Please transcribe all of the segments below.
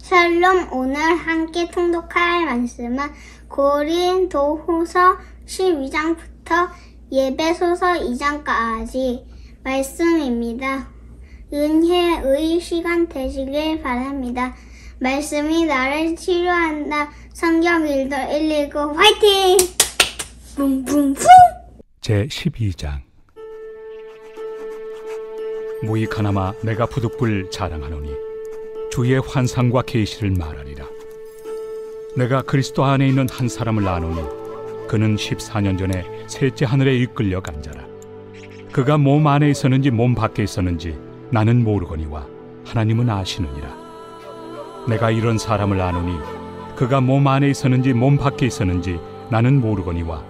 샬롬. 오늘 함께 통독할 말씀은 고린도후서 12장부터 에베소서 2장까지 말씀입니다. 은혜의 시간 되시길 바랍니다. 말씀이 나를 치료한다. 성경 일도 119 화이팅! 붕붕붕! 제12장. 무익하나마 내가 부득불 자랑하노니 주의 환상과 계시를 말하리라. 내가 그리스도 안에 있는 한 사람을 아노니 그는 14년 전에 셋째 하늘에 이끌려 간 자라. 그가 몸 안에 있었는지 몸 밖에 있었는지 나는 모르거니와 하나님은 아시느니라. 내가 이런 사람을 아노니 그가 몸 안에 있었는지 몸 밖에 있었는지 나는 모르거니와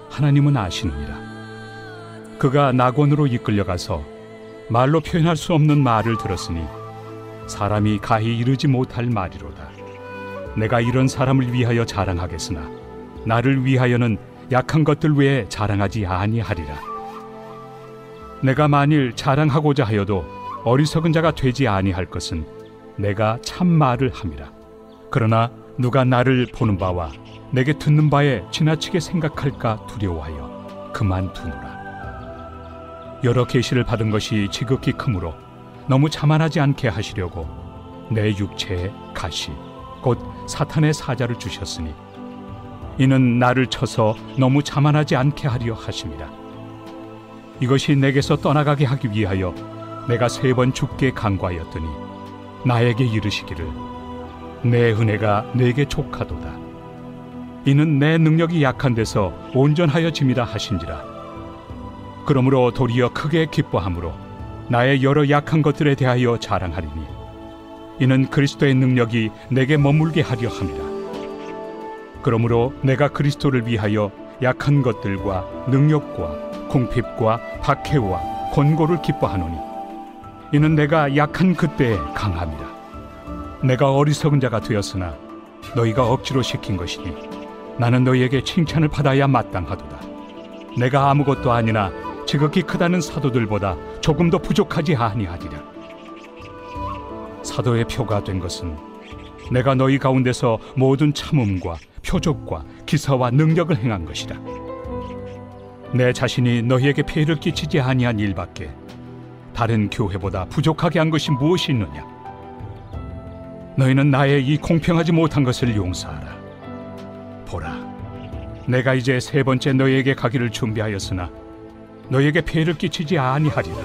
하나님은 아시느니라. 그가 낙원으로 이끌려가서 말로 표현할 수 없는 말을 들었으니 사람이 가히 이르지 못할 말이로다. 내가 이런 사람을 위하여 자랑하겠으나 나를 위하여는 약한 것들 외에 자랑하지 아니하리라. 내가 만일 자랑하고자 하여도 어리석은 자가 되지 아니할 것은 내가 참 말을 함이라. 그러나 누가 나를 보는 바와 내게 듣는 바에 지나치게 생각할까 두려워하여 그만두노라. 여러 계시를 받은 것이 지극히 크므로 너무 자만하지 않게 하시려고 내 육체에 가시 곧 사탄의 사자를 주셨으니 이는 나를 쳐서 너무 자만하지 않게 하려 하심이라. 이것이 내게서 떠나가게 하기 위하여 내가 3번 죽게 간구하였더니 나에게 이르시기를 내 은혜가 내게 족하도다. 이는 내 능력이 약한 데서 온전하여짐이라 하신지라. 그러므로 도리어 크게 기뻐함으로 나의 여러 약한 것들에 대하여 자랑하리니 이는 그리스도의 능력이 내게 머물게 하려 함이라. 그러므로 내가 그리스도를 위하여 약한 것들과 능력과 궁핍과 박해와 권고를 기뻐하노니 이는 내가 약한 그때에 강함이라. 내가 어리석은 자가 되었으나 너희가 억지로 시킨 것이니 나는 너희에게 칭찬을 받아야 마땅하도다. 내가 아무것도 아니나 지극히 크다는 사도들보다 조금도 부족하지 아니하리라. 사도의 표가 된 것은 내가 너희 가운데서 모든 참음과 표적과 기사와 능력을 행한 것이라. 내 자신이 너희에게 폐해를 끼치지 아니한 일밖에 다른 교회보다 부족하게 한 것이 무엇이 있느냐. 너희는 나의 이 공평하지 못한 것을 용서하라. 보라, 내가 이제 3번째 너희에게 가기를 준비하였으나 너희에게 폐해를 끼치지 아니하리라.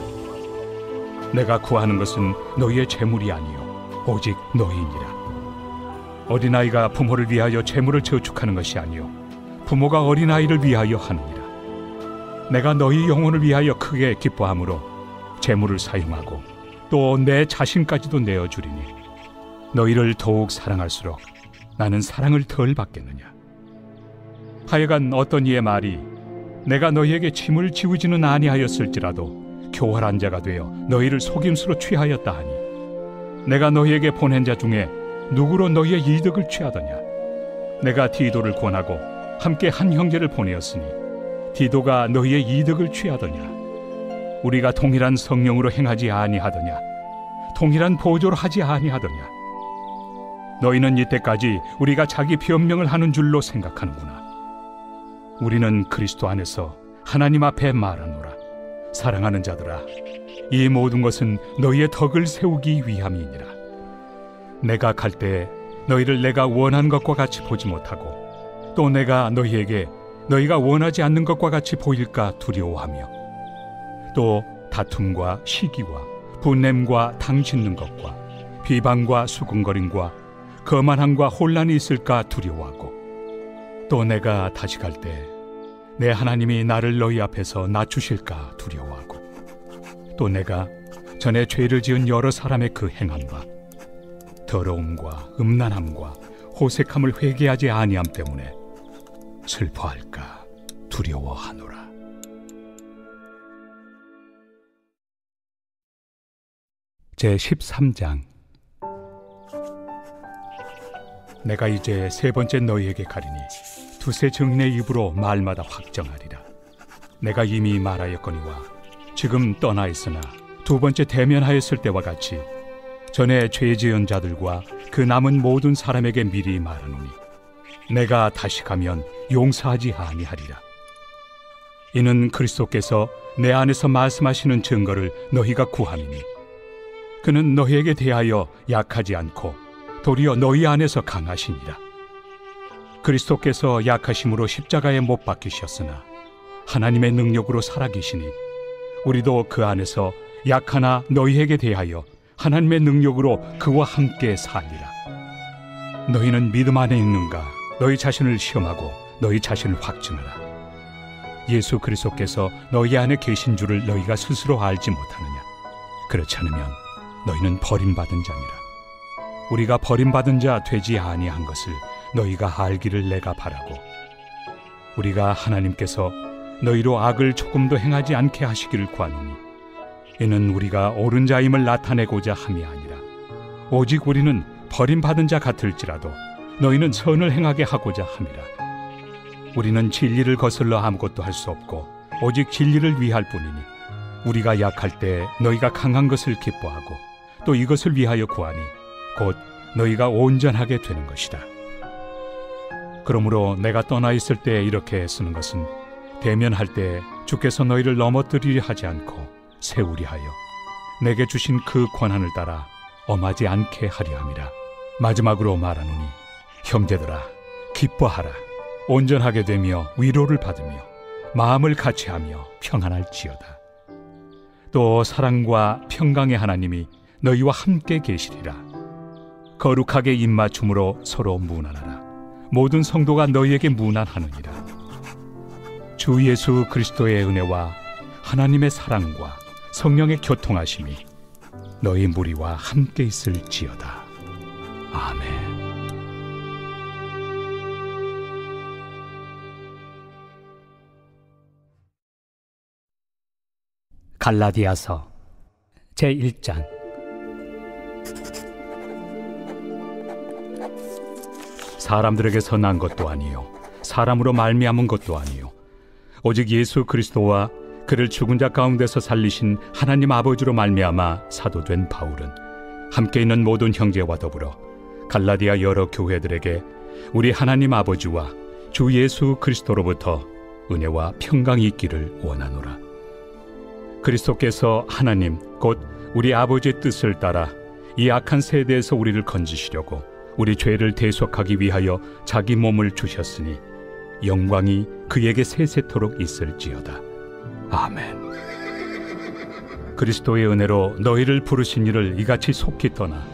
내가 구하는 것은 너희의 재물이 아니요 오직 너희니라. 어린아이가 부모를 위하여 재물을 저축하는 것이 아니요 부모가 어린아이를 위하여 하느니라. 내가 너희 영혼을 위하여 크게 기뻐함으로 재물을 사용하고 또 내 자신까지도 내어주리니 너희를 더욱 사랑할수록 나는 사랑을 덜 받겠느냐. 하여간 어떤 이의 말이 내가 너희에게 짐을 지우지는 아니하였을지라도 교활한 자가 되어 너희를 속임수로 취하였다 하니 내가 너희에게 보낸 자 중에 누구로 너희의 이득을 취하더냐. 내가 디도를 권하고 함께 한 형제를 보내었으니 디도가 너희의 이득을 취하더냐. 우리가 동일한 성령으로 행하지 아니하더냐. 동일한 보조로 하지 아니하더냐. 너희는 이때까지 우리가 자기 변명을 하는 줄로 생각하는구나. 우리는 그리스도 안에서 하나님 앞에 말하노라. 사랑하는 자들아, 이 모든 것은 너희의 덕을 세우기 위함이니라. 내가 갈 때 너희를 내가 원하는 것과 같이 보지 못하고 또 내가 너희에게 너희가 원하지 않는 것과 같이 보일까 두려워하며 또 다툼과 시기와 분냄과 당 짖는 것과 비방과 수군거림과 거만함과 혼란이 있을까 두려워하고 또 내가 다시 갈 때 내 하나님이 나를 너희 앞에서 낮추실까 두려워하고 또 내가 전에 죄를 지은 여러 사람의 그 행함과 더러움과 음란함과 호색함을 회개하지 아니함 때문에 슬퍼할까 두려워하노라. 제13장. 내가 이제 3번째 너희에게 가리니 두세 증인의 입으로 말마다 확정하리라. 내가 이미 말하였거니와 지금 떠나 있으나 2번째 대면하였을 때와 같이 전에 죄 지은 자들과 그 남은 모든 사람에게 미리 말하노니 내가 다시 가면 용서하지 아니하리라. 이는 그리스도께서 내 안에서 말씀하시는 증거를 너희가 구함이니 그는 너희에게 대하여 약하지 않고 도리어 너희 안에서 강하시니라. 그리스도께서 약하심으로 십자가에 못 박히셨으나 하나님의 능력으로 살아계시니 우리도 그 안에서 약하나 너희에게 대하여 하나님의 능력으로 그와 함께 살리라. 너희는 믿음 안에 있는가? 너희 자신을 시험하고 너희 자신을 확증하라. 예수 그리스도께서 너희 안에 계신 줄을 너희가 스스로 알지 못하느냐? 그렇지 않으면 너희는 버림받은 자니라. 우리가 버림받은 자 되지 아니한 것을 너희가 알기를 내가 바라고, 우리가 하나님께서 너희로 악을 조금도 행하지 않게 하시기를 구하노니 이는 우리가 옳은 자임을 나타내고자 함이 아니라 오직 우리는 버림받은 자 같을지라도 너희는 선을 행하게 하고자 함이라. 우리는 진리를 거슬러 아무것도 할 수 없고 오직 진리를 위할 뿐이니 우리가 약할 때 너희가 강한 것을 기뻐하고 또 이것을 위하여 구하니 곧 너희가 온전하게 되는 것이다. 그러므로 내가 떠나 있을 때 이렇게 쓰는 것은 대면할 때 주께서 너희를 넘어뜨리려 하지 않고 세우리 하여 내게 주신 그 권한을 따라 엄하지 않게 하려 함이라. 마지막으로 말하노니 형제들아, 기뻐하라. 온전하게 되며 위로를 받으며 마음을 같이하며 평안할지어다. 또 사랑과 평강의 하나님이 너희와 함께 계시리라. 거룩하게 입맞춤으로 서로 문안하라. 모든 성도가 너희에게 문안하느니라. 주 예수 그리스도의 은혜와 하나님의 사랑과 성령의 교통하심이 너희 무리와 함께 있을지어다. 아멘. 갈라디아서 제1장. 사람들에게서 난 것도 아니요 사람으로 말미암은 것도 아니요 오직 예수 그리스도와 그를 죽은 자 가운데서 살리신 하나님 아버지로 말미암아 사도된 바울은 함께 있는 모든 형제와 더불어 갈라디아 여러 교회들에게 우리 하나님 아버지와 주 예수 그리스도로부터 은혜와 평강이 있기를 원하노라. 그리스도께서 하나님 곧 우리 아버지의 뜻을 따라 이 악한 세대에서 우리를 건지시려고 우리 죄를 대속하기 위하여 자기 몸을 주셨으니 영광이 그에게 세세토록 있을지어다. 아멘. 그리스도의 은혜로 너희를 부르신 이를 이같이 속히 떠나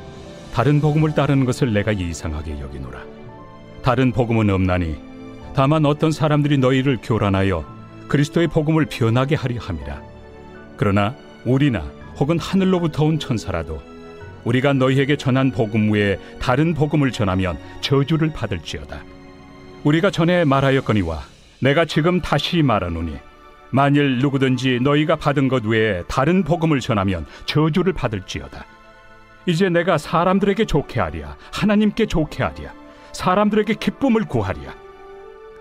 다른 복음을 따르는 것을 내가 이상하게 여기노라. 다른 복음은 없나니 다만 어떤 사람들이 너희를 교란하여 그리스도의 복음을 변하게 하려 함이라. 그러나 우리나 혹은 하늘로부터 온 천사라도 우리가 너희에게 전한 복음 외에 다른 복음을 전하면 저주를 받을지어다. 우리가 전에 말하였거니와 내가 지금 다시 말하노니 만일 누구든지 너희가 받은 것 외에 다른 복음을 전하면 저주를 받을지어다. 이제 내가 사람들에게 좋게 하랴, 하나님께 좋게 하랴, 사람들에게 기쁨을 구하랴.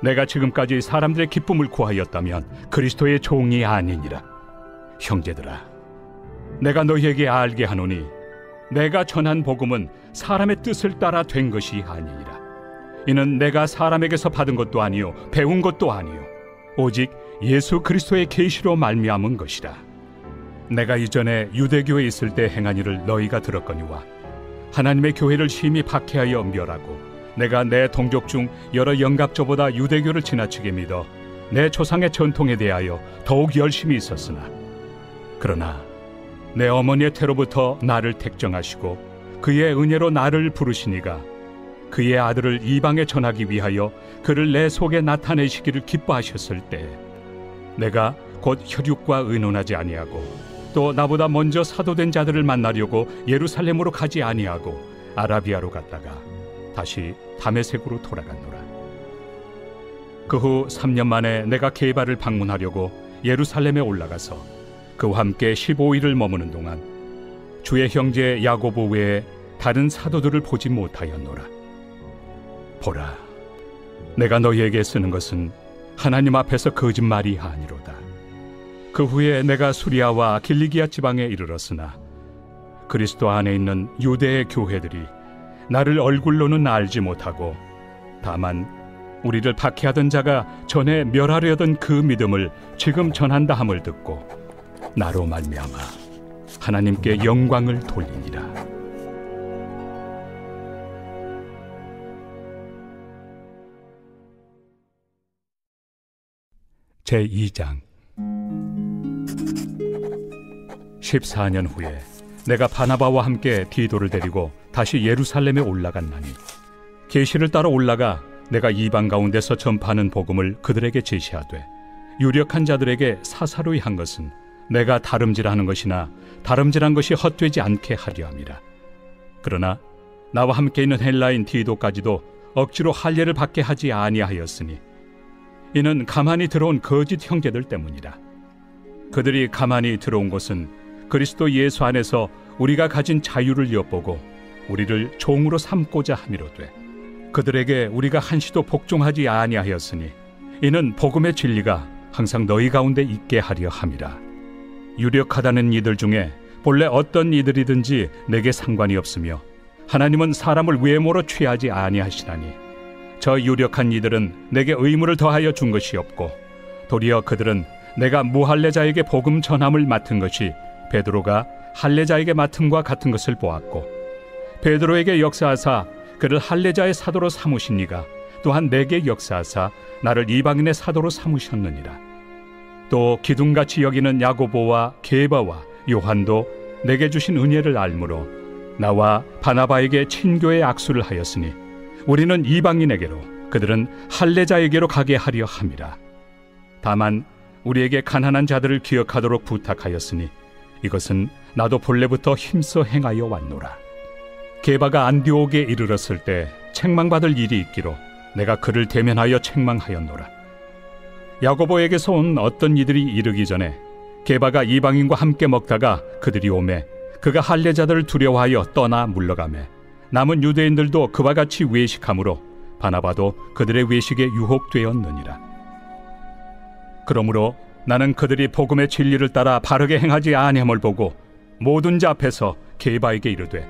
내가 지금까지 사람들의 기쁨을 구하였다면 그리스도의 종이 아니니라. 형제들아, 내가 너희에게 알게 하노니 내가 전한 복음은 사람의 뜻을 따라 된 것이 아니니라. 이는 내가 사람에게서 받은 것도 아니요 배운 것도 아니요 오직 예수 그리스도의 계시로 말미암은 것이라. 내가 이전에 유대교에 있을 때 행한 일을 너희가 들었거니와 하나님의 교회를 심히 박해하여 멸하고 내가 내 동족 중 여러 영갑조보다 유대교를 지나치게 믿어 내 조상의 전통에 대하여 더욱 열심히 있었으나 그러나 내 어머니의 태로부터 나를 택정하시고 그의 은혜로 나를 부르시니가 그의 아들을 이방에 전하기 위하여 그를 내 속에 나타내시기를 기뻐하셨을 때 내가 곧 혈육과 의논하지 아니하고 또 나보다 먼저 사도된 자들을 만나려고 예루살렘으로 가지 아니하고 아라비아로 갔다가 다시 다메섹으로 돌아갔노라. 그 후 3년 만에 내가 게바를 방문하려고 예루살렘에 올라가서 그와 함께 15일을 머무는 동안 주의 형제 야고보 외에 다른 사도들을 보지 못하였노라. 보라, 내가 너희에게 쓰는 것은 하나님 앞에서 거짓말이 아니로다. 그 후에 내가 수리아와 길리기아 지방에 이르렀으나 그리스도 안에 있는 유대의 교회들이 나를 얼굴로는 알지 못하고 다만 우리를 박해하던 자가 전에 멸하려던 그 믿음을 지금 전한다 함을 듣고 나로 말미암아 하나님께 영광을 돌리니라. 제2장 14년 후에 내가 바나바와 함께 디도를 데리고 다시 예루살렘에 올라갔나니 계시를 따라 올라가 내가 이방 가운데서 전파하는 복음을 그들에게 제시하되 유력한 자들에게 사사로이 한 것은 내가 다름질하는 것이나 다름질한 것이 헛되지 않게 하려 함이라. 그러나 나와 함께 있는 헬라인 디도까지도 억지로 할례를 받게 하지 아니하였으니 이는 가만히 들어온 거짓 형제들 때문이라. 그들이 가만히 들어온 것은 그리스도 예수 안에서 우리가 가진 자유를 엿보고 우리를 종으로 삼고자 함이로되 그들에게 우리가 한시도 복종하지 아니하였으니 이는 복음의 진리가 항상 너희 가운데 있게 하려 함이라. 유력하다는 이들 중에 본래 어떤 이들이든지 내게 상관이 없으며 하나님은 사람을 외모로 취하지 아니하시나니 저 유력한 이들은 내게 의무를 더하여 준 것이 없고 도리어 그들은 내가 무할례자에게 복음 전함을 맡은 것이 베드로가 할례자에게 맡음과 같은 것을 보았고 베드로에게 역사하사 그를 할례자의 사도로 삼으신 이가 또한 내게 역사하사 나를 이방인의 사도로 삼으셨느니라. 또 기둥같이 여기는 야고보와 게바와 요한도 내게 주신 은혜를 알므로 나와 바나바에게 친교의 악수를 하였으니 우리는 이방인에게로 그들은 할례자에게로 가게 하려 함이라. 다만 우리에게 가난한 자들을 기억하도록 부탁하였으니 이것은 나도 본래부터 힘써 행하여 왔노라. 게바가 안디옥에 이르렀을 때 책망받을 일이 있기로 내가 그를 대면하여 책망하였노라. 야고보에게서 온 어떤 이들이 이르기 전에 게바가 이방인과 함께 먹다가 그들이 오매 그가 할례자들을 두려워하여 떠나 물러가매 남은 유대인들도 그와 같이 외식하므로 바나바도 그들의 외식에 유혹되었느니라. 그러므로 나는 그들이 복음의 진리를 따라 바르게 행하지 아니함을 보고 모든 자 앞에서 게바에게 이르되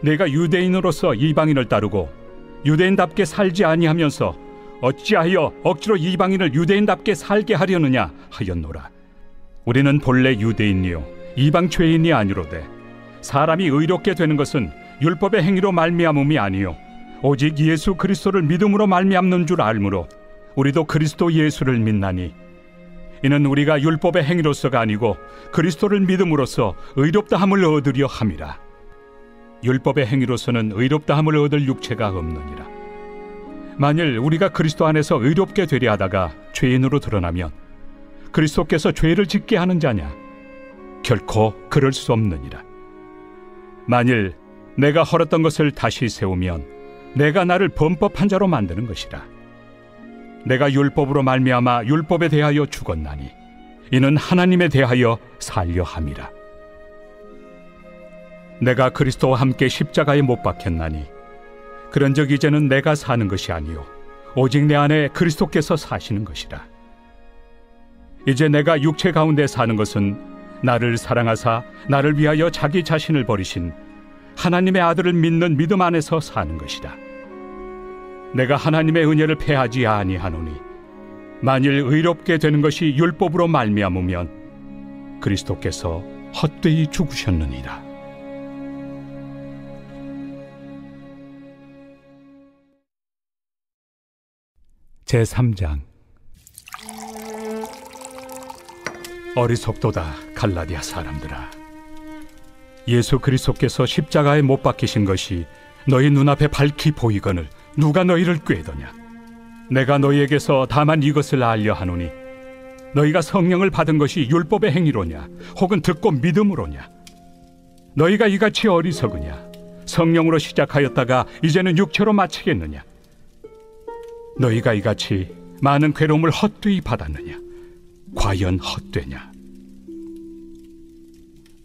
내가 유대인으로서 이방인을 따르고 유대인답게 살지 아니하면서 어찌하여 억지로 이방인을 유대인답게 살게 하려느냐 하였노라. 우리는 본래 유대인이요 이방 죄인이 아니로되 사람이 의롭게 되는 것은 율법의 행위로 말미암음이 아니요 오직 예수 그리스도를 믿음으로 말미암는 줄 알므로 우리도 그리스도 예수를 믿나니 이는 우리가 율법의 행위로서가 아니고 그리스도를 믿음으로써 의롭다함을 얻으려 함이라. 율법의 행위로서는 의롭다함을 얻을 육체가 없느니라. 만일 우리가 그리스도 안에서 의롭게 되려 하다가 죄인으로 드러나면 그리스도께서 죄를 짓게 하는 자냐? 결코 그럴 수 없느니라. 만일 내가 헐었던 것을 다시 세우면 내가 나를 범법한 자로 만드는 것이라. 내가 율법으로 말미암아 율법에 대하여 죽었나니 이는 하나님에 대하여 살려 함이라. 내가 그리스도와 함께 십자가에 못 박혔나니 그런즉 이제는 내가 사는 것이 아니요 오직 내 안에 그리스도께서 사시는 것이라. 이제 내가 육체 가운데 사는 것은 나를 사랑하사 나를 위하여 자기 자신을 버리신 하나님의 아들을 믿는 믿음 안에서 사는 것이라. 내가 하나님의 은혜를 패하지 아니하노니 만일 의롭게 되는 것이 율법으로 말미암으면 그리스도께서 헛되이 죽으셨느니라. 제3장 어리석도다 갈라디아 사람들아, 예수 그리스도께서 십자가에 못 박히신 것이 너희 눈앞에 밝히 보이거늘 누가 너희를 꾀더냐? 내가 너희에게서 다만 이것을 알려 하노니 너희가 성령을 받은 것이 율법의 행위로냐 혹은 듣고 믿음으로냐? 너희가 이같이 어리석으냐? 성령으로 시작하였다가 이제는 육체로 마치겠느냐? 너희가 이같이 많은 괴로움을 헛되이 받았느냐? 과연 헛되냐?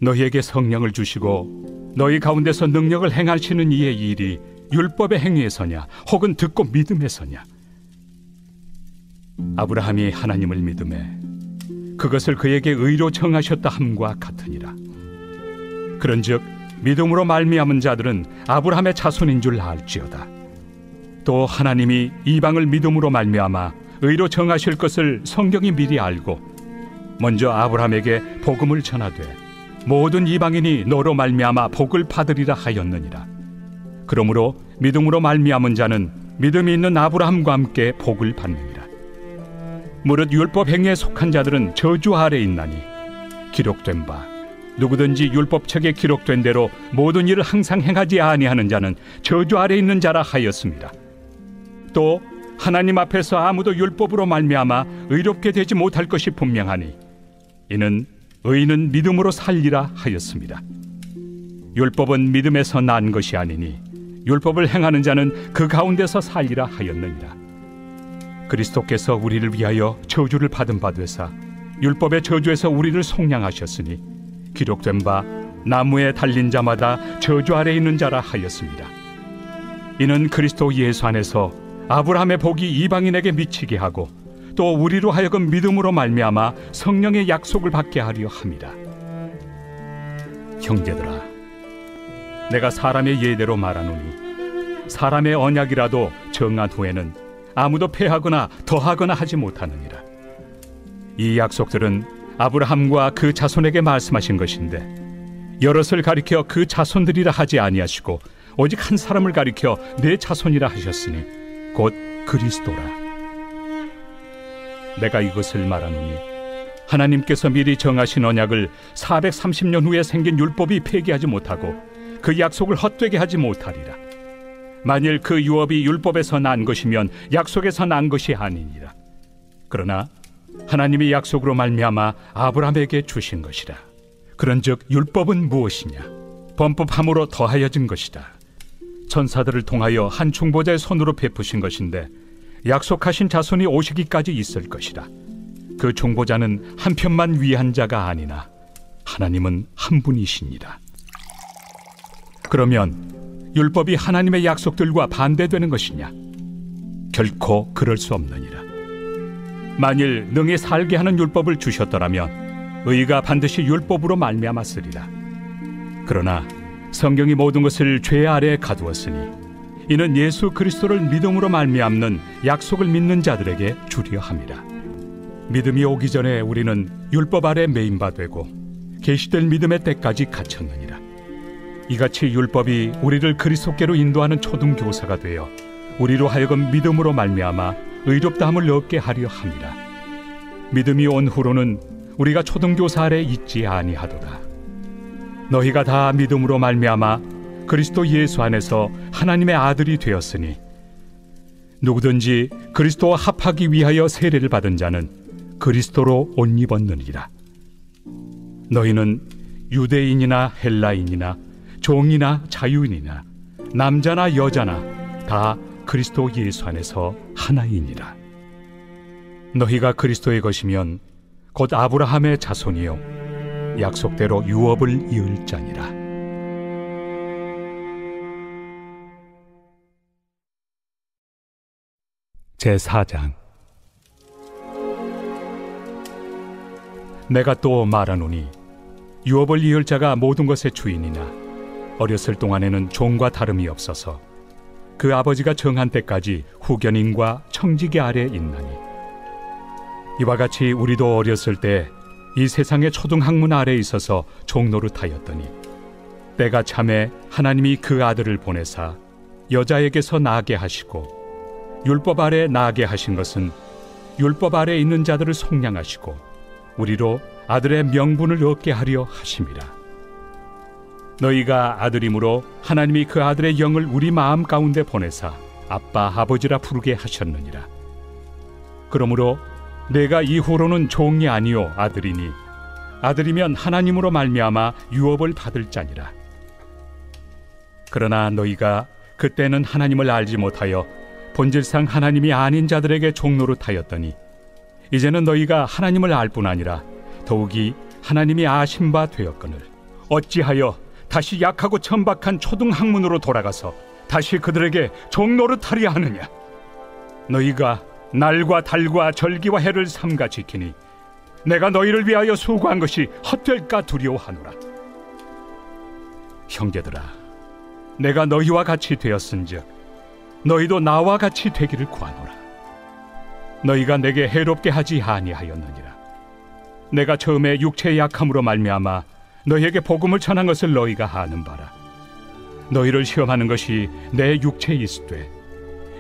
너희에게 성령을 주시고 너희 가운데서 능력을 행하시는 이의 일이 율법의 행위에서냐 혹은 듣고 믿음에서냐? 아브라함이 하나님을 믿음에 그것을 그에게 의로 정하셨다 함과 같으니라. 그런즉 믿음으로 말미암은 자들은 아브라함의 자손인 줄 알지어다. 또 하나님이 이방을 믿음으로 말미암아 의로 정하실 것을 성경이 미리 알고 먼저 아브라함에게 복음을 전하되 모든 이방인이 너로 말미암아 복을 받으리라 하였느니라. 그러므로 믿음으로 말미암은 자는 믿음이 있는 아브라함과 함께 복을 받느니라. 무릇 율법 행위에 속한 자들은 저주 아래 있나니 기록된 바 누구든지 율법책에 기록된 대로 모든 일을 항상 행하지 아니하는 자는 저주 아래 있는 자라 하였습니다. 또 하나님 앞에서 아무도 율법으로 말미암아 의롭게 되지 못할 것이 분명하니 이는 의인은 믿음으로 살리라 하였습니다. 율법은 믿음에서 난 것이 아니니 율법을 행하는 자는 그 가운데서 살리라 하였느니라. 그리스도께서 우리를 위하여 저주를 받은 바 되사 율법의 저주에서 우리를 속량하셨으니 기록된 바 나무에 달린 자마다 저주 아래 있는 자라 하였습니다. 이는 그리스도 예수 안에서 아브라함의 복이 이방인에게 미치게 하고 또 우리로 하여금 믿음으로 말미암아 성령의 약속을 받게 하려 함이라. 형제들아, 내가 사람의 예대로 말하노니 사람의 언약이라도 정한 후에는 아무도 폐하거나 더하거나 하지 못하느니라. 이 약속들은 아브라함과 그 자손에게 말씀하신 것인데 여럿을 가리켜 그 자손들이라 하지 아니하시고 오직 한 사람을 가리켜 내 자손이라 하셨으니 곧 그리스도라. 내가 이것을 말하노니 하나님께서 미리 정하신 언약을 430년 후에 생긴 율법이 폐기하지 못하고 그 약속을 헛되게 하지 못하리라. 만일 그 유업이 율법에서 난 것이면 약속에서 난 것이 아니니라. 그러나 하나님이 약속으로 말미암아 아브라함에게 주신 것이라. 그런즉 율법은 무엇이냐? 범법함으로 더하여진 것이다. 천사들을 통하여 한 중보자의 손으로 베푸신 것인데 약속하신 자손이 오시기까지 있을 것이라. 그 중보자는 한 편만 위한 자가 아니나 하나님은 한 분이시니라. 그러면 율법이 하나님의 약속들과 반대되는 것이냐? 결코 그럴 수 없느니라. 만일 능히 살게 하는 율법을 주셨더라면 의가 반드시 율법으로 말미암았으리라. 그러나 성경이 모든 것을 죄 아래에 가두었으니 이는 예수 그리스도를 믿음으로 말미암는 약속을 믿는 자들에게 주려 함이라. 믿음이 오기 전에 우리는 율법 아래 매인 바 되고 계시될 믿음의 때까지 갇혔느니라. 이같이 율법이 우리를 그리스도께로 인도하는 초등교사가 되어 우리로 하여금 믿음으로 말미암아 의롭다함을 얻게 하려 함이라. 믿음이 온 후로는 우리가 초등교사 아래 있지 아니하도다. 너희가 다 믿음으로 말미암아 그리스도 예수 안에서 하나님의 아들이 되었으니 누구든지 그리스도와 합하기 위하여 세례를 받은 자는 그리스도로 옷 입었느니라. 너희는 유대인이나 헬라인이나 종이나 자유인이나 남자나 여자나 다 그리스도 예수 안에서 하나이니라. 너희가 그리스도의 것이면 곧 아브라함의 자손이요 약속대로 유업을 이을 자니라. 제4장. 내가 또 말하노니 유업을 이을 자가 모든 것의 주인이나 어렸을 동안에는 종과 다름이 없어서 그 아버지가 정한 때까지 후견인과 청지기 아래 있나니 이와 같이 우리도 어렸을 때 이 세상의 초등학문 아래 있어서 종노릇하였더니 때가 참에 하나님이 그 아들을 보내사 여자에게서 나게 하시고 율법 아래 나게 하신 것은 율법 아래 있는 자들을 속량하시고 우리로 아들의 명분을 얻게 하려 하심이라. 너희가 아들이므로 하나님이 그 아들의 영을 우리 마음 가운데 보내사 아빠 아버지라 부르게 하셨느니라. 그러므로 내가 이후로는 종이 아니요 아들이니 아들이면 하나님으로 말미암아 유업을 받을 자니라. 그러나 너희가 그때는 하나님을 알지 못하여 본질상 하나님이 아닌 자들에게 종노릇하였더니 이제는 너희가 하나님을 알 뿐 아니라 더욱이 하나님이 아신 바 되었거늘 어찌하여 다시 약하고 천박한 초등학문으로 돌아가서 다시 그들에게 종노릇하려 하느냐? 너희가 날과 달과 절기와 해를 삼가 지키니 내가 너희를 위하여 수고한 것이 헛될까 두려워하노라. 형제들아, 내가 너희와 같이 되었은즉 너희도 나와 같이 되기를 구하노라. 너희가 내게 해롭게 하지 아니하였느니라. 내가 처음에 육체의 약함으로 말미암아 너희에게 복음을 전한 것을 너희가 아는 바라. 너희를 시험하는 것이 내 육체에 있으되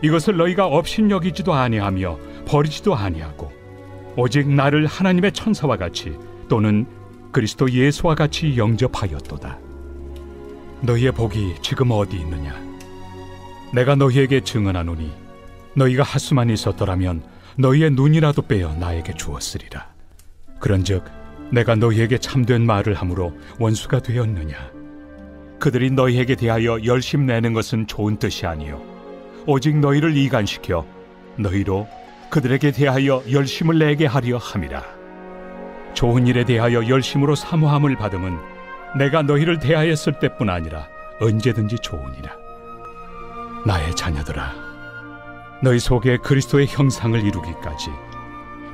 이것을 너희가 업신여기지도 아니하며 버리지도 아니하고 오직 나를 하나님의 천사와 같이 또는 그리스도 예수와 같이 영접하였도다. 너희의 복이 지금 어디 있느냐? 내가 너희에게 증언하노니 너희가 하수만 있었더라면 너희의 눈이라도 빼어 나에게 주었으리라. 그런즉 내가 너희에게 참된 말을 함으로 원수가 되었느냐? 그들이 너희에게 대하여 열심 내는 것은 좋은 뜻이 아니요 오직 너희를 이간시켜 너희로 그들에게 대하여 열심을 내게 하려 함이라. 좋은 일에 대하여 열심으로 사모함을 받음은 내가 너희를 대하였을 때뿐 아니라 언제든지 좋으니라. 나의 자녀들아, 너희 속에 그리스도의 형상을 이루기까지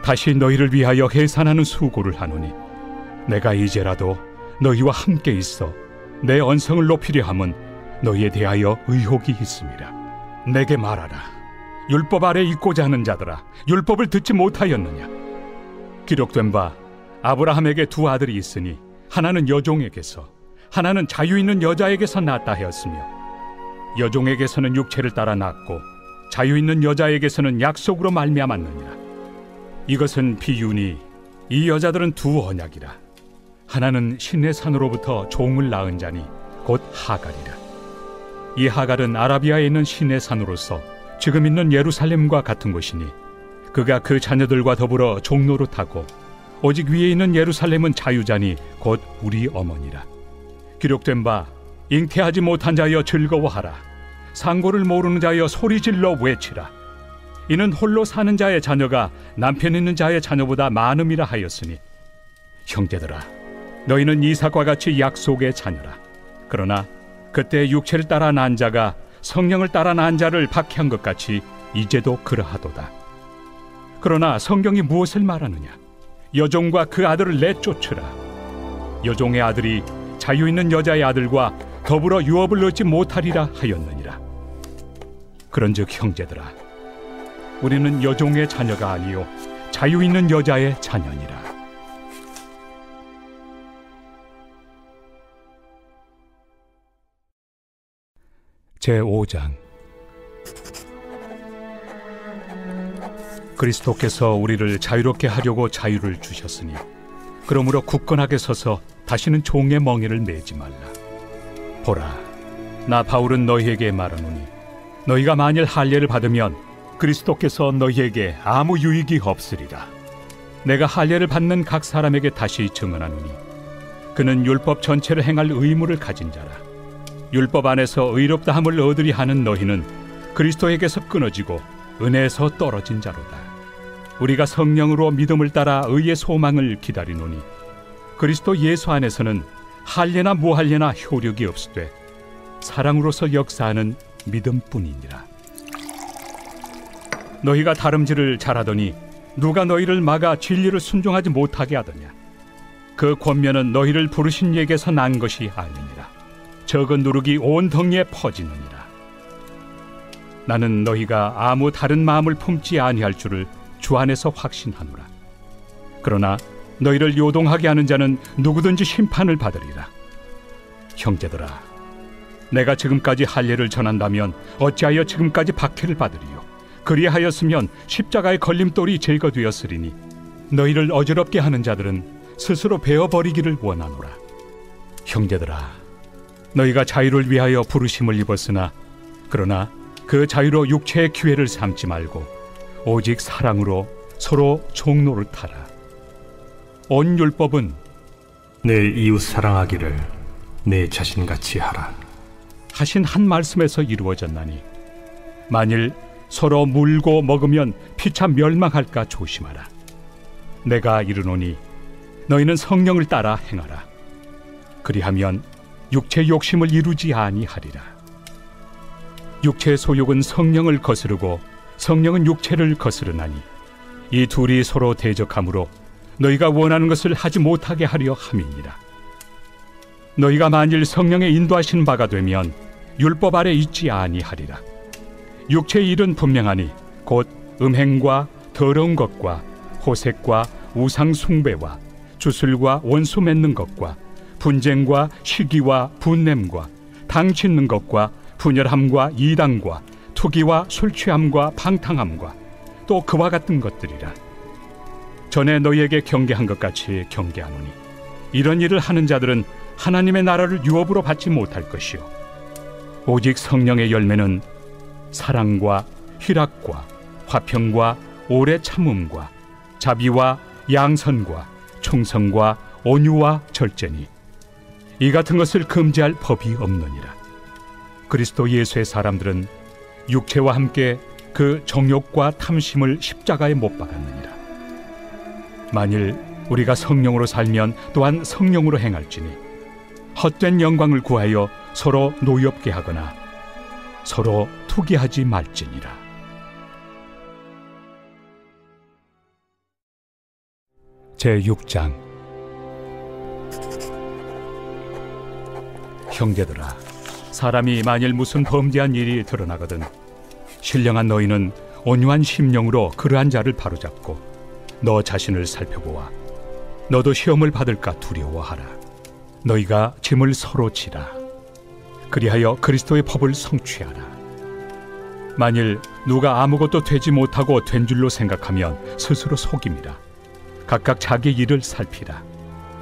다시 너희를 위하여 해산하는 수고를 하노니 내가 이제라도 너희와 함께 있어 내 언성을 높이려 함은 너희에 대하여 의혹이 있음이라. 내게 말하라. 율법 아래 있고자 하는 자들아, 율법을 듣지 못하였느냐? 기록된 바 아브라함에게 두 아들이 있으니 하나는 여종에게서 하나는 자유 있는 여자에게서 낳았다 하였으며 여종에게서는 육체를 따라 낳고 자유 있는 여자에게서는 약속으로 말미암았느니라. 이것은 비유니 이 여자들은 두 언약이라. 하나는 신의 산으로부터 종을 낳은 자니 곧 하갈이라. 이 하갈은 아라비아에 있는 신의 산으로서 지금 있는 예루살렘과 같은 곳이니 그가 그 자녀들과 더불어 종노릇하고 오직 위에 있는 예루살렘은 자유자니 곧 우리 어머니라. 기록된 바 잉태하지 못한 자여 즐거워하라. 상고를 모르는 자여 소리질러 외치라. 이는 홀로 사는 자의 자녀가 남편 있는 자의 자녀보다 많음이라 하였으니 형제들아, 너희는 이삭과 같이 약속의 자녀라. 그러나 그때 육체를 따라 난 자가 성령을 따라 난 자를 박해한 것 같이 이제도 그러하도다. 그러나 성경이 무엇을 말하느냐? 여종과 그 아들을 내쫓으라. 여종의 아들이 자유 있는 여자의 아들과 더불어 유업을 얻지 못하리라 하였느니라. 그런즉 형제들아, 우리는 여종의 자녀가 아니요 자유 있는 여자의 자녀니라. 제5장. 그리스도께서 우리를 자유롭게 하려고 자유를 주셨으니 그러므로 굳건하게 서서 다시는 종의 멍에를 매지 말라. 보라, 나 바울은 너희에게 말하노니 너희가 만일 할례를 받으면 그리스도께서 너희에게 아무 유익이 없으리라. 내가 할례를 받는 각 사람에게 다시 증언하노니 그는 율법 전체를 행할 의무를 가진 자라. 율법 안에서 의롭다함을 얻으리 하는 너희는 그리스도에게서 끊어지고 은혜에서 떨어진 자로다. 우리가 성령으로 믿음을 따라 의의 소망을 기다리노니 그리스도 예수 안에서는 할례나 무할례나 효력이 없으되 사랑으로서 역사하는 믿음뿐이니라. 너희가 다름질을 잘하더니 누가 너희를 막아 진리를 순종하지 못하게 하더냐? 그 권면은 너희를 부르신 이에게서 난 것이 아니니라. 적은 누룩이 온 덩이에 퍼지느니라. 나는 너희가 아무 다른 마음을 품지 아니할 줄을 주 안에서 확신하노라. 그러나 너희를 요동하게 하는 자는 누구든지 심판을 받으리라. 형제들아, 내가 지금까지 할례를 전한다면 어찌하여 지금까지 박해를 받으리요? 그리하였으면 십자가의 걸림돌이 제거되었으리니 너희를 어지럽게 하는 자들은 스스로 베어버리기를 원하노라. 형제들아, 너희가 자유를 위하여 부르심을 입었으나 그러나 그 자유로 육체의 기회를 삼지 말고 오직 사랑으로 서로 종노릇하라. 온 율법은 내 이웃 사랑하기를 내 자신같이 하라 하신 한 말씀에서 이루어졌나니 만일 서로 물고 먹으면 피차 멸망할까 조심하라. 내가 이르노니 너희는 성령을 따라 행하라. 그리하면 육체 욕심을 이루지 아니하리라. 육체의 소욕은 성령을 거스르고 성령은 육체를 거스르나니 이 둘이 서로 대적하므로 너희가 원하는 것을 하지 못하게 하려 함이니라. 너희가 만일 성령의 인도하신 바가 되면 율법 아래 있지 아니하리라. 육체의 일은 분명하니 곧 음행과 더러운 것과 호색과 우상 숭배와 주술과 원수 맺는 것과 분쟁과 시기와 분냄과 당 짓는 것과 분열함과 이단과 투기와 술 취함과 방탕함과 또 그와 같은 것들이라. 전에 너희에게 경계한 것 같이 경계하노니 이런 일을 하는 자들은 하나님의 나라를 유업으로 받지 못할 것이요 오직 성령의 열매는 사랑과 희락과 화평과 오래 참음과 자비와 양선과 충성과 온유와 절제니 이 같은 것을 금지할 법이 없느니라. 그리스도 예수의 사람들은 육체와 함께 그 정욕과 탐심을 십자가에 못 박았느니라. 만일 우리가 성령으로 살면 또한 성령으로 행할지니 헛된 영광을 구하여 서로 노엽게 하거나 서로 투기하지 말지니라. 제6장. 형제들아, 사람이 만일 무슨 범죄한 일이 드러나거든 신령한 너희는 온유한 심령으로 그러한 자를 바로잡고 너 자신을 살펴보아 너도 시험을 받을까 두려워하라. 너희가 짐을 서로 지라. 그리하여 그리스도의 법을 성취하라. 만일 누가 아무것도 되지 못하고 된 줄로 생각하면 스스로 속임이라. 각각 자기 일을 살피라.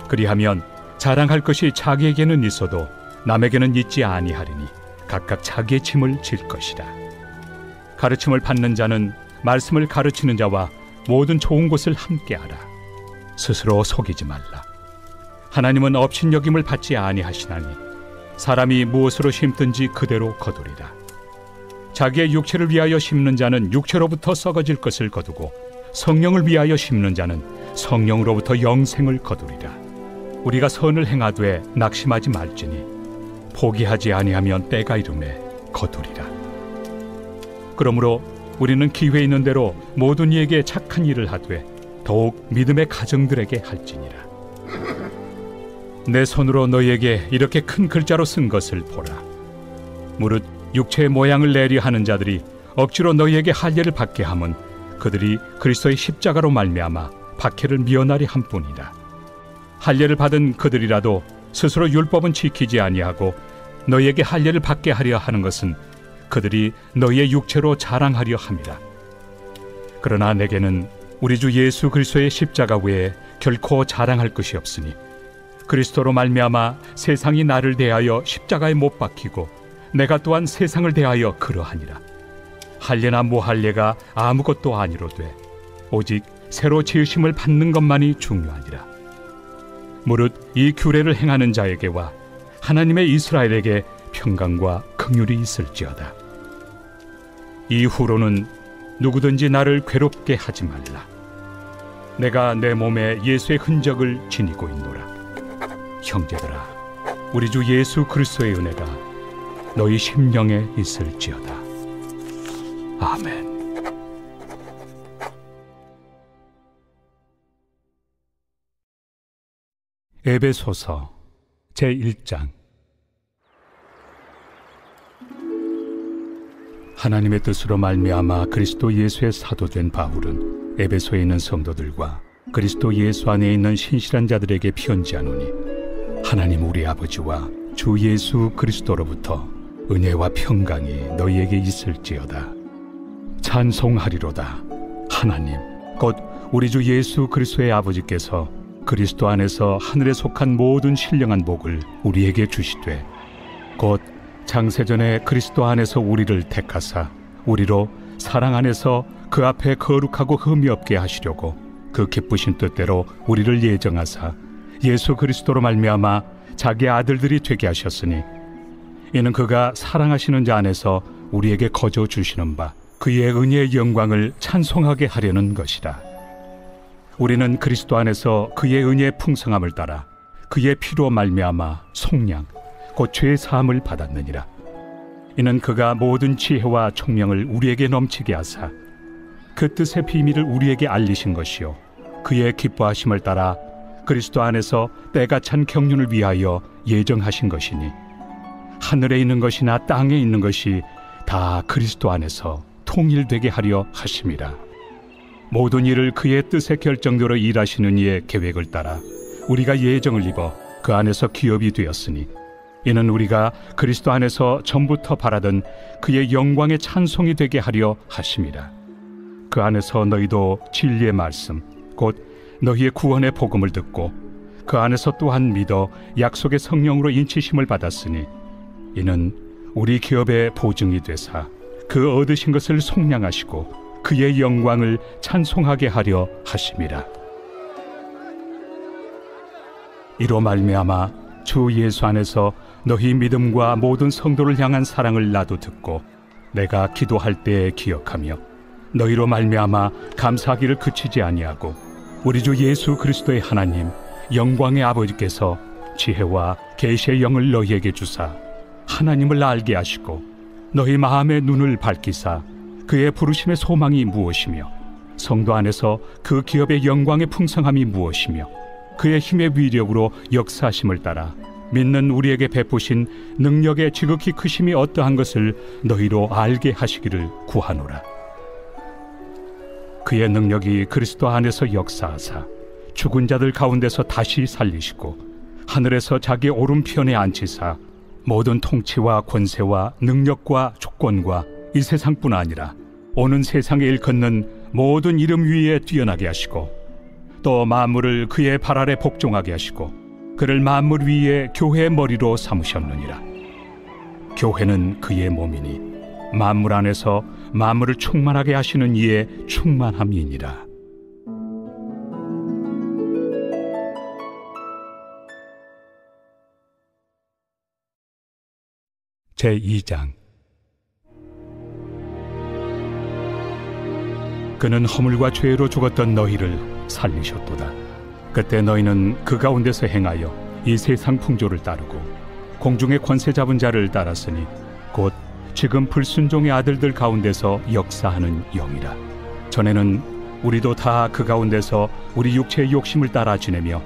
그리하면 자랑할 것이 자기에게는 있어도 남에게는 있지 아니하리니 각각 자기의 짐을 질 것이라. 가르침을 받는 자는 말씀을 가르치는 자와 모든 좋은 것을 함께하라. 스스로 속이지 말라. 하나님은 업신여김을 받지 아니하시나니 사람이 무엇으로 심든지 그대로 거두리라. 자기의 육체를 위하여 심는 자는 육체로부터 썩어질 것을 거두고 성령을 위하여 심는 자는 성령으로부터 영생을 거두리라. 우리가 선을 행하되 낙심하지 말지니 포기하지 아니하면 때가 이르매 거두리라. 그러므로 우리는 기회 있는 대로 모든 이에게 착한 일을 하되 더욱 믿음의 가정들에게 할지니라. 내 손으로 너희에게 이렇게 큰 글자로 쓴 것을 보라. 무릇 육체의 모양을 내리 하는 자들이 억지로 너희에게 할례를 받게 함은 그들이 그리스도의 십자가로 말미암아 박해를 미연하리 함뿐이라. 할례를 받은 그들이라도 스스로 율법은 지키지 아니하고 너희에게 할례를 받게 하려 하는 것은 그들이 너희의 육체로 자랑하려 함이라. 그러나 내게는 우리 주 예수 그리스도의 십자가 외에 결코 자랑할 것이 없으니 그리스도로 말미암아 세상이 나를 대하여 십자가에 못 박히고 내가 또한 세상을 대하여 그러하니라. 할례나 무할례가 아무것도 아니로되 오직 새로 지으심을 받는 것만이 중요하니라. 무릇 이 규례를 행하는 자에게와 하나님의 이스라엘에게 평강과 긍휼이 있을지어다. 이후로는 누구든지 나를 괴롭게 하지 말라. 내가 내 몸에 예수의 흔적을 지니고 있노라. 형제들아, 우리 주 예수 그리스도의 은혜가 너희 심령에 있을지어다. 아멘. 에베소서 제1장. 하나님의 뜻으로 말미암아 그리스도 예수의 사도된 바울은 에베소에 있는 성도들과 그리스도 예수 안에 있는 신실한 자들에게 편지하노니 하나님 우리 아버지와 주 예수 그리스도로부터 은혜와 평강이 너희에게 있을지어다. 찬송하리로다. 하나님 곧 우리 주 예수 그리스도의 아버지께서 그리스도 안에서 하늘에 속한 모든 신령한 복을 우리에게 주시되 곧 창세전에 그리스도 안에서 우리를 택하사 우리로 사랑 안에서 그 앞에 거룩하고 흠이 없게 하시려고 그 기쁘신 뜻대로 우리를 예정하사 예수 그리스도로 말미암아 자기 아들들이 되게 하셨으니 이는 그가 사랑하시는 자 안에서 우리에게 거저 주시는 바 그의 은혜의 영광을 찬송하게 하려는 것이라. 우리는 그리스도 안에서 그의 은혜의 풍성함을 따라 그의 피로 말미암아 속량 곧 죄의 사함을 받았느니라. 이는 그가 모든 지혜와 총명을 우리에게 넘치게 하사 그 뜻의 비밀을 우리에게 알리신 것이요 그의 기뻐하심을 따라 그리스도 안에서 때가 찬 경륜을 위하여 예정하신 것이니 하늘에 있는 것이나 땅에 있는 것이 다 그리스도 안에서 통일되게 하려 하심이라. 모든 일을 그의 뜻의 결정대로 일하시는 이의 계획을 따라 우리가 예정을 입어 그 안에서 기업이 되었으니 이는 우리가 그리스도 안에서 전부터 바라던 그의 영광의 찬송이 되게 하려 하심이라. 그 안에서 너희도 진리의 말씀 곧 너희의 구원의 복음을 듣고 그 안에서 또한 믿어 약속의 성령으로 인치심을 받았으니 이는 우리 기업의 보증이 되사 그 얻으신 것을 속량하시고 그의 영광을 찬송하게 하려 하심이라. 이로 말미암아 주 예수 안에서 너희 믿음과 모든 성도를 향한 사랑을 나도 듣고 내가 기도할 때에 기억하며 너희로 말미암아 감사하기를 그치지 아니하고 우리 주 예수 그리스도의 하나님 영광의 아버지께서 지혜와 계시의 영을 너희에게 주사 하나님을 알게 하시고 너희 마음의 눈을 밝히사 그의 부르심의 소망이 무엇이며 성도 안에서 그 기업의 영광의 풍성함이 무엇이며 그의 힘의 위력으로 역사하심을 따라 믿는 우리에게 베푸신 능력의 지극히 크심이 어떠한 것을 너희로 알게 하시기를 구하노라. 그의 능력이 그리스도 안에서 역사하사 죽은 자들 가운데서 다시 살리시고 하늘에서 자기 오른편에 앉히사 모든 통치와 권세와 능력과 주권과 이 세상뿐 아니라 오는 세상에 일컫는 모든 이름 위에 뛰어나게 하시고 또 만물을 그의 발 아래 복종하게 하시고 그를 만물 위에 교회의 머리로 삼으셨느니라. 교회는 그의 몸이니 만물 안에서 만물을 충만하게 하시는 이의 충만함이니라. 제2장. 그는 허물과 죄로 죽었던 너희를 살리셨도다. 그때 너희는 그 가운데서 행하여 이 세상 풍조를 따르고 공중의 권세 잡은 자를 따랐으니 곧 지금 불순종의 아들들 가운데서 역사하는 영이라. 전에는 우리도 다 그 가운데서 우리 육체의 욕심을 따라 지내며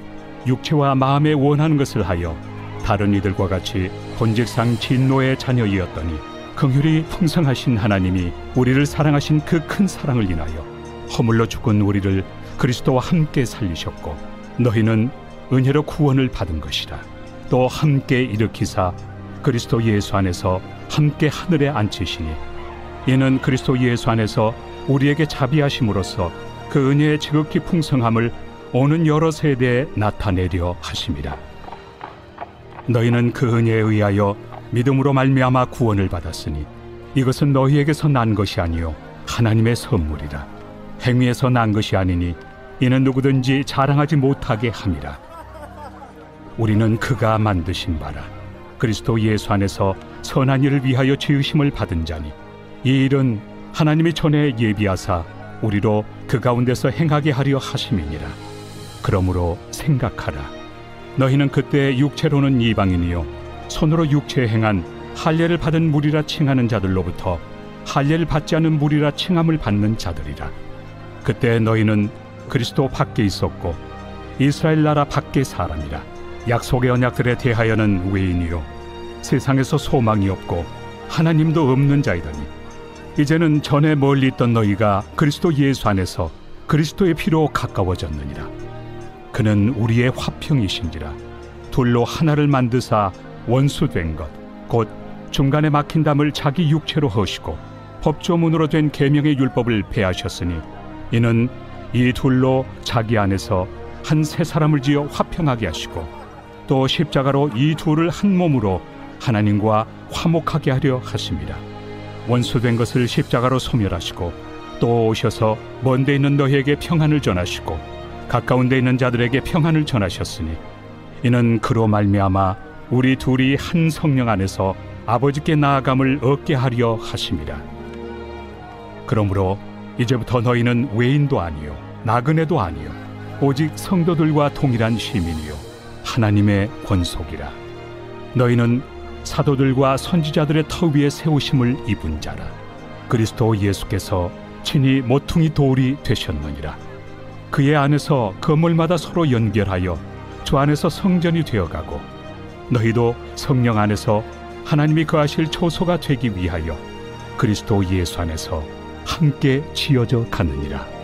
육체와 마음에 원하는 것을 하여 다른 이들과 같이 본질상 진노의 자녀이었더니 긍휼이 풍성하신 하나님이 우리를 사랑하신 그 큰 사랑을 인하여 허물로 죽은 우리를 그리스도와 함께 살리셨고 너희는 은혜로 구원을 받은 것이라. 또 함께 일으키사 그리스도 예수 안에서 함께 하늘에 앉히시니 이는 그리스도 예수 안에서 우리에게 자비하심으로써 그 은혜의 지극히 풍성함을 오는 여러 세대에 나타내려 하심이라. 너희는 그 은혜에 의하여 믿음으로 말미암아 구원을 받았으니 이것은 너희에게서 난 것이 아니요 하나님의 선물이라. 행위에서 난 것이 아니니 이는 누구든지 자랑하지 못하게 함이라. 우리는 그가 만드신 바라 그리스도 예수 안에서 선한 일을 위하여 지으심을 받은 자니 이 일은 하나님이 전에 예비하사 우리로 그 가운데서 행하게 하려 하심이니라. 그러므로 생각하라. 너희는 그때 육체로는 이방인이요 손으로 육체에 행한 할례를 받은 무리라 칭하는 자들로부터 할례를 받지 않은 무리라 칭함을 받는 자들이라. 그때 너희는 그리스도 밖에 있었고 이스라엘 나라 밖의 사람이라. 약속의 언약들에 대하여는 외인이요 세상에서 소망이 없고 하나님도 없는 자이더니 이제는 전에 멀리 있던 너희가 그리스도 예수 안에서 그리스도의 피로 가까워졌느니라. 그는 우리의 화평이신지라. 둘로 하나를 만드사 원수된 것 곧 중간에 막힌 담을 자기 육체로 허시고 법조문으로 된 계명의 율법을 폐하셨으니 이는 이 둘로 자기 안에서 한 새 사람을 지어 화평하게 하시고 또 십자가로 이 둘을 한 몸으로 하나님과 화목하게 하려 하심이라. 원수된 것을 십자가로 소멸하시고 또 오셔서 먼 데 있는 너희에게 평안을 전하시고 가까운 데 있는 자들에게 평안을 전하셨으니 이는 그로 말미암아 우리 둘이 한 성령 안에서 아버지께 나아감을 얻게 하려 하심이라. 그러므로 이제부터 너희는 외인도 아니요 나그네도 아니요 오직 성도들과 동일한 시민이요 하나님의 권속이라. 너희는 사도들과 선지자들의 터 위에 세우심을 입은 자라. 그리스도 예수께서 친히 모퉁이 돌이 되셨느니라. 그의 안에서 건물마다 서로 연결하여 주 안에서 성전이 되어가고 너희도 성령 안에서 하나님이 거하실 초소가 되기 위하여 그리스도 예수 안에서 함께 지어져 가느니라.